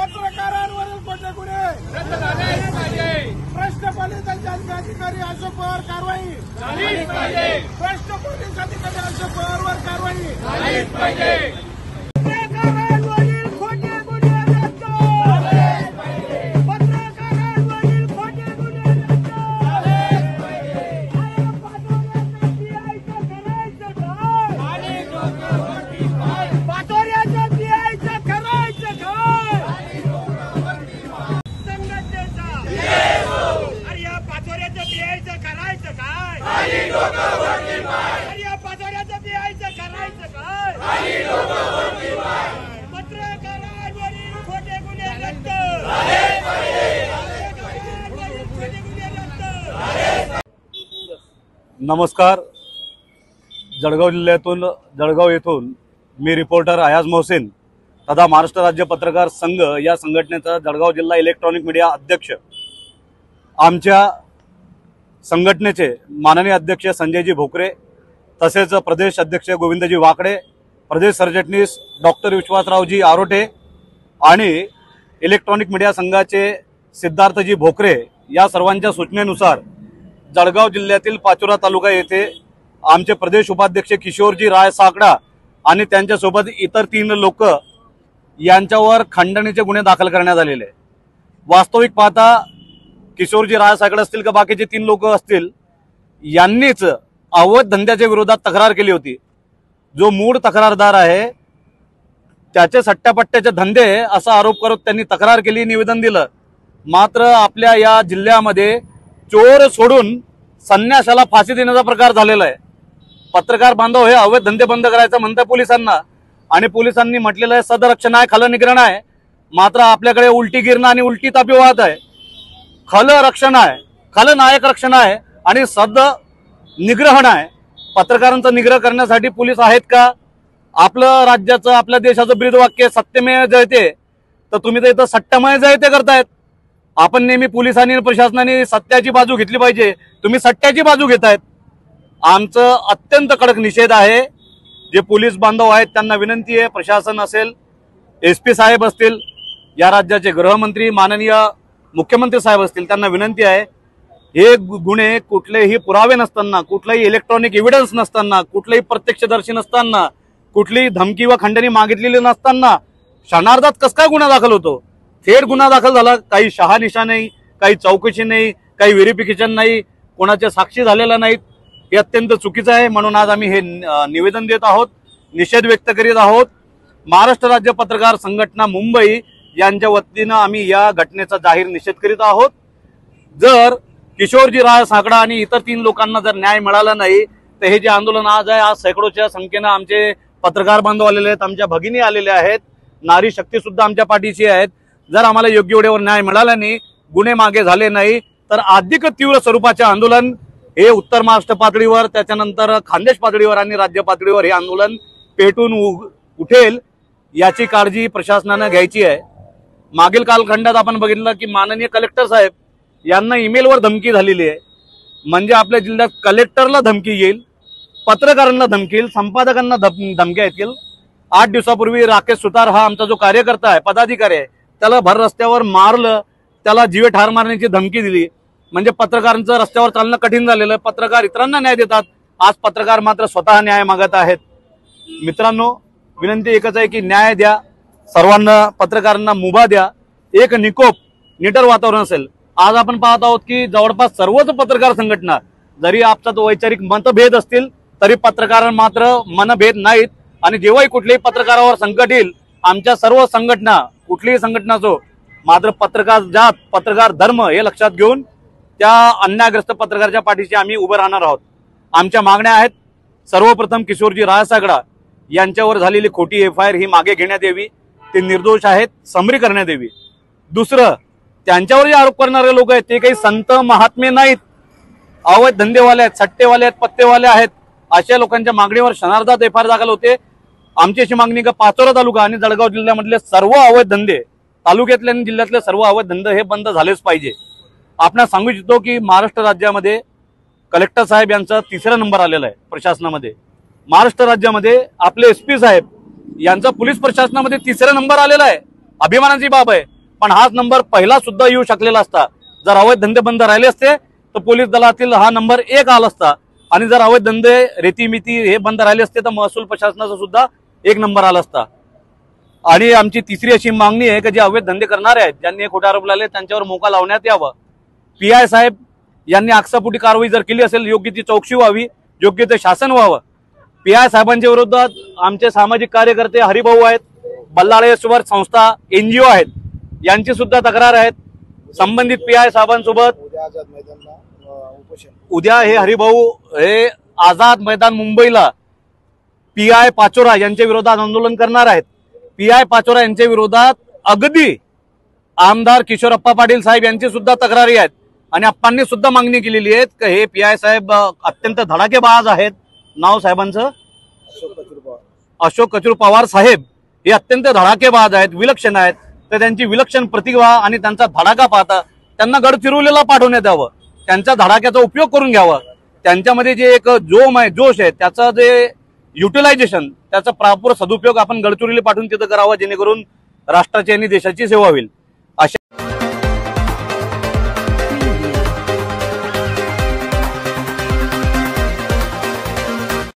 पत्रकारांवरील खोटे गुन्हे रद्द झालेच पाहिजे। भ्रष्ट पोलीस अधिकारी अशोक पवार कारवाई झालीच पाहिजे। भ्रष्ट पोलीस अधिकारी अशोक पवारवर कारवाई झालीच पाहिजे। पत्रकारांवरील खोटे गुन्हे रद्द झालेच पाहिजे। पत्रकारांवरील खोटे गुन्हे रद्द झालेच पाहिजे। पाटोऱ्याच्या पीआयचं करायचं काय? संघटनेचा अरे या पाटोऱ्याच्या पीआयचं करायचं काय? अरे या पाटोऱ्याच्या पीआयचं करायचं काय? पत्रकारांवरील खोटे गुन्हे रद्द झालेच पाहिजे। पत्रकारांवरील खोटे गुन्हे रद्द झालेच पाहिजे। नमस्कार। जळगाव जिल्ह्यातून जळगाव येथून मी रिपोर्टर अयाज मोहसिन तथा महाराष्ट्र राज्य पत्रकार संघ या संघटनेचा जळगाव जिल्हा इलेक्ट्रॉनिक मीडिया अध्यक्ष। आमच्या संघटनेचे माननीय अध्यक्ष संजयजी भोकरे, तसेच प्रदेश अध्यक्ष गोविंदजी वाकडे, प्रदेश सरचिटणीस डॉक्टर विश्वासरावजी आरोटे आणि इलेक्ट्रॉनिक मीडिया संघाचे सिद्धार्थजी भोकरे या सर्वांच्या सूचनेनुसार जळगाव जिल्ह्यातील पाचोरा तालुका येथे आमचे प्रदेश उपाध्यक्ष किशोरजी राय साकडा आणि त्यांच्यासोबत इतर 3 लोक यांच्यावर खंडणीचे गुन्हे दाखल करण्यात आलेले। वास्तविक पाहता किशोरजी राय साकडा असतील का बाकीचे 3 लोक असतील, यांनीच अवैध धंद्याच्या विरोधात तक्रार केली होती। जो मूळ तक्रारदार आहे त्याचे सट्ट्यापट्ट्याचे धंदे असा आरोप करत त्यांनी तक्रार केली, निवेदन दिलं। मात्र आपल्या या जिल्ह्यामध्ये चोर सोडून संन्याशाला फाशी देण्याचा प्रकार झालेला आहे। पत्रकार बांधव हे अवैध धंदे बंद करायचं म्हणतात पोलिसांना, आणि पोलिसांनी म्हटलेलं आहे सदरक्षण आहे, खलनिग्रहण आहे। मात्र आपल्याकडे उलटी गिरणं आणि उलटी तापी वाहत आहे। खल रक्षण आहे, खलनायक रक्षण आहे आणि सद निग्रहण आहे। पत्रकारांचा निग्रह करण्यासाठी पोलीस आहेत का? आपलं राज्याचं आपल्या देशाचं ब्रीदवाक्य सत्यमेव जयते, तर तुम्ही तर इथं सट्टमय जयते करतायत। आपण नेहमी पोलिसांनी प्रशासनाने सत्याची बाजू घेतली पाहिजे, तुम्ही सट्ट्याची बाजू घेतायत। आमचं अत्यंत कडक निषेध आहे। जे पोलीस बांधव आहेत त्यांना विनंती आहे, प्रशासन असेल, SP साहेब असतील, या राज्याचे गृहमंत्री माननीय मुख्यमंत्री साहेब असतील, त्यांना विनंती आहे, हे गुन्हे कुठलेही पुरावे नसताना, कुठलाही इलेक्ट्रॉनिक एव्हिडन्स नसताना, कुठलेही प्रत्यक्षदर्शी नसताना, कुठलीही धमकी व खंडणी मागितलेली नसताना क्षणार्धात कस काय गुन्हा दाखल होतो? थेट गुन्हा दाखल झाला, काही शहानिशा नाही, काही चौकशी नाही, काही व्हेरिफिकेशन नाही, कोणाचे साक्षी झालेला नाहीत। हे अत्यंत चुकीचं आहे। म्हणून आज आम्ही हे निवेदन देत आहोत, निषेध व्यक्त करीत आहोत। महाराष्ट्र राज्य पत्रकार संघटना मुंबई यांच्या वतीनं आम्ही या घटनेचा जाहीर निषेध करीत आहोत। जर किशोरजी राय साकडा आणि इतर 3 लोकांना जर न्याय मिळाला नाही तर हे जे आंदोलन आज आहे, आज सैकड़ोच्या संख्येनं आमचे पत्रकार बांधव आलेले आहेत, आमच्या भगिनी आलेल्या आहेत, नारी शक्ती सुद्धा आमच्या पाठीशी आहेत। जर आम्हाला योग्य वेळेवर न्याय मिळाला नाही, गुन्हे मागे झाले नाही, तर अधिक तीव्र स्वरूपाचे आंदोलन हे उत्तर महाराष्ट्र पातळीवर, त्याच्यानंतर खानदेश पातळीवर आणि राज्य पातळीवर हे आंदोलन पेटून उठेल, याची काळजी प्रशासनाने घ्यायची आहे। मागील कालखंडात आपण बघितलं की माननीय कलेक्टर साहेब यांना ईमेलवर धमकी झालेली आहे। म्हणजे आपल्या जिल्ह्यात कलेक्टरला धमकी येईल, पत्रकारांना धमकी येईल, संपादकांना धमक्या येतील। 8 दिवसापूर्वी राकेश सुतार हा आमचा जो कार्यकर्ता आहे, पदाधिकारी आहे, त्याला भर रस्त्यावर मारलं, त्याला जीवे ठार मारण्याची धमकी दिली। म्हणजे पत्रकारांचं रस्त्यावर चालणं कठीण झालेलं आहे। पत्रकार इतरांना न्याय देतात, आज पत्रकार मात्र स्वतः न्याय मागत आहेत। मित्रांनो, विनंती एकच आहे की न्याय द्या, सर्वांना पत्रकारांना मुभा द्या, एक निकोप निटर वातावरण असेल। आज आपण पाहत आहोत की जवळपास सर्वच पत्रकार संघटना, जरी आपचा तो वैचारिक मतभेद असतील तरी पत्रकार मात्र मनभेद नाहीत। आणि जेव्हाही कुठल्याही पत्रकारावर संकट येईल, आमच्या सर्व संघटना, कुठलीही संघटना असो, मात्र पत्रकार जात, पत्रकार धर्म हे लक्षात घेऊन त्या अन्यायग्रस्त पत्रकाराच्या पाठीशी आम्ही उभं राहणार आहोत। आमच्या मागण्या आहेत, सर्वप्रथम किशोरजी राय साकडा यांच्यावर झालेली खोटी FIR ही मागे घेण्यात यावी, ते निर्दोष आहेत, समरी करण्यात यावी। दुसरं, त्यांच्यावर जे आरोप करणारे लोक आहेत ते काही संत महात्मे नाहीत, अवैध धंदेवाले आहेत, सट्टेवाले आहेत, पत्तेवाले आहेत। अशा लोकांच्या मागणीवर क्षणार्धात FIR दाखल होते। आमची अशी मागणी का पाचोरा तालुका आणि जळगाव जिल्ह्यामधले सर्व अवैध धंदे, तालुक्यातले आणि जिल्ह्यातले सर्व अवैध धंदे हे बंद झालेच पाहिजे। आपण सांगू इच्छितो की महाराष्ट्र राज्यामध्ये कलेक्टर साहेब यांचा 3रा नंबर आलेला आहे प्रशासनामध्ये। महाराष्ट्र राज्यामध्ये आपले एसपी साहेब यांचा पोलीस प्रशासनामध्ये 3रा नंबर आलेला आहे, अभिमानाची बाब आहे. पण हाच नंबर पहिला सुद्धा येऊ शकलेला असता. जर अवैध धंदे बंद राहिले असते तर पोलीस दलातील हा नंबर 1 आला असता, आणि जर अवैध धंदे रेतीमिती हे बंद राहिले असते तर महसूल प्रशासनाचा सुद्धा 1 नंबर आला असता. आणि आमची 3री अशी मागणी आहे की जे अवैध धंदे करणारे आहेत, ज्यांनी खोटे आरोप लावले, त्यांच्यावर मोका लावण्यात यावं. PI साहेब यांनी आक्षापोटी कारवाई जर केली असेल, योग्य ती चौकशी व्हावी, योग्य ते शासन व्हावं. PI साहेबांच्या विरोधात आमचे सामाजिक कार्यकर्ते हरिभाऊ आहेत, बल्लाळेश्वर संस्था NGO आहेत, यांची सुद्धा तक्रार आहेत. संबंधित PI साहेबांसोबत उद्या हे हरिभाऊ हे आझाद मैदान मुंबईला PI पाचोरा यांच्या विरोधात आंदोलन करणार आहेत. PI पाचोरा यांच्या विरोधात अगदी आमदार किशोरप्पा पाटील साहेब यांची सुद्धा तक्रारी आहेत, आणि अप्पांनी सुद्धा मागणी केलेली आहे की हे PI साहेब अत्यंत धडाकेबाज आहेत. नाव साहेबांचं अशोक कचरू पवार साहेब हे अत्यंत धडाकेबाज आहेत, विलक्षण आहेत. तर त्यांची विलक्षण प्रतिभा आणि त्यांचा धडाका पाहता त्यांना गडचिरोलीला पाठवण्यात यावं, त्यांच्या धडाक्याचा उपयोग करून घ्यावा. त्यांच्यामध्ये जे एक जोम आहे, जोश आहे, त्याचं जे युटिलायझेशन, त्याचा प्रॉपर सदुपयोग आपण गडचिरोली पाठवून तिथं करावा, जेणेकरून राष्ट्राची आणि देशाची सेवा होईल.